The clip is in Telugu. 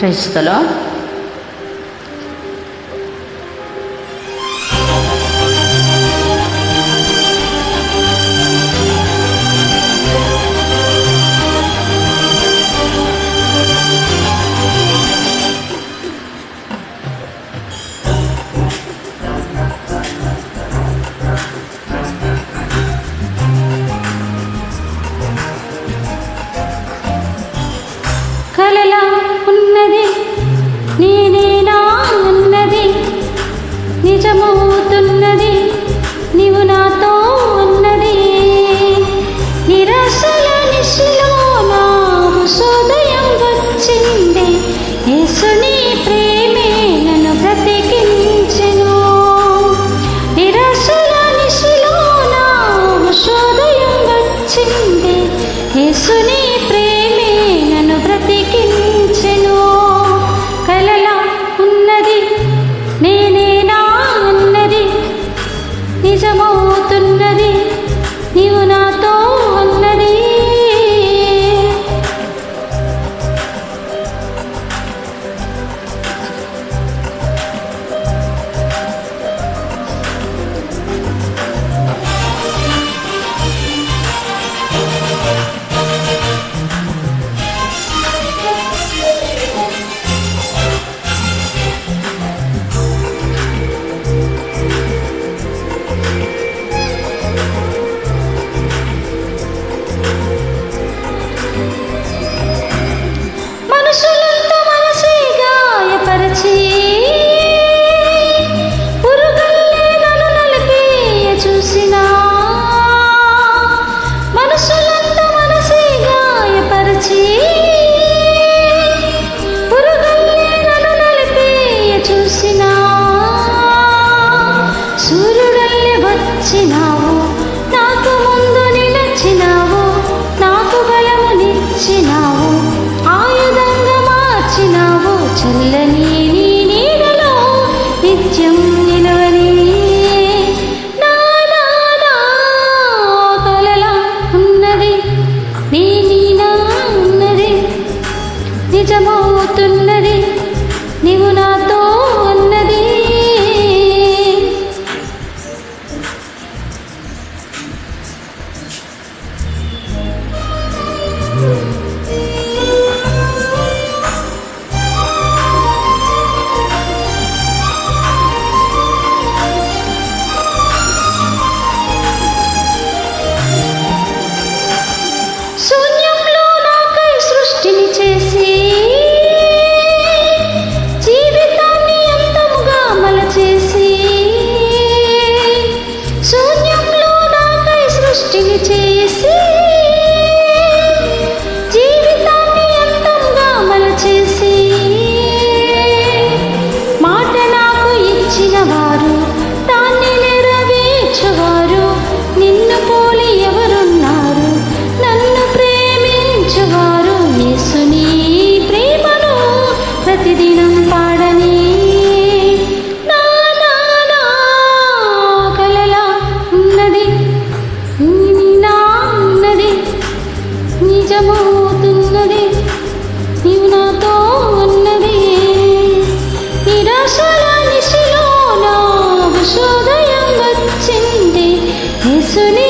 Praise the lord. కలలా ఉన్నది నేనేనా అన్నది నిజమవుతున్నది నీవు నాతో ఉన్నది. నిరాశల నిశలో నా హృదయం వచ్చింది, యేసుని ప్రేమే నన్ను బ్రతికించెను. నిరాశల నిశలో నా హృదయం వచ్చింది, యేసుని ప్రేమే నన్ను బ్రతికించెను. కలలా ఉన్నది నేనేనా అన్నది నిజమవుతున్నది నీవు నాతో అన్నది. మనుషులంతా మనసే గాయపరచి పురుగల్లే నన్ను నలిపేయ చూసినా, మనుషులంతా మనసే గాయపరచి పురుగల్లే నన్ను నలిపేయ చూసినా, సూర్యుడల్లే వచ్చినావు, నాకు ముందు నిలచినావు, నాకు బలమునిచ్చినావు, ఆయుధంగా మార్చినావు, చల్లని నీ నీడలో నిత్యం నిలవని. నా నా నా కలలా ఉన్నది నేనేనా ఉన్నది నిజమవుతున్నది నీవు నాతో ఉన్నది. శూన్యంలో నాకై సృష్టిని చేసి జీవితాన్ని అంతముగా మలచేసి, శూన్యంలో నాకై సృష్టిని చేసి జీవితాన్ని అంతముగా మలచేసి, మాట నాకు ఇచ్చిన వారు దాన్ని నెరవేర్చువారు, నిన్ను పోలి ఎవరున్నారు నన్ను ప్రేమించువారు. యేసుని ప్రేమను ప్రతిదినం పాడని. నా నా నా కలలా ఉన్నది నేనేనా ఉన్నది నిజమవుతున్నది నీవు నాతో ఉన్నది. నిరాశల నిశలో నా హృదయం వచ్చింది, యేసుని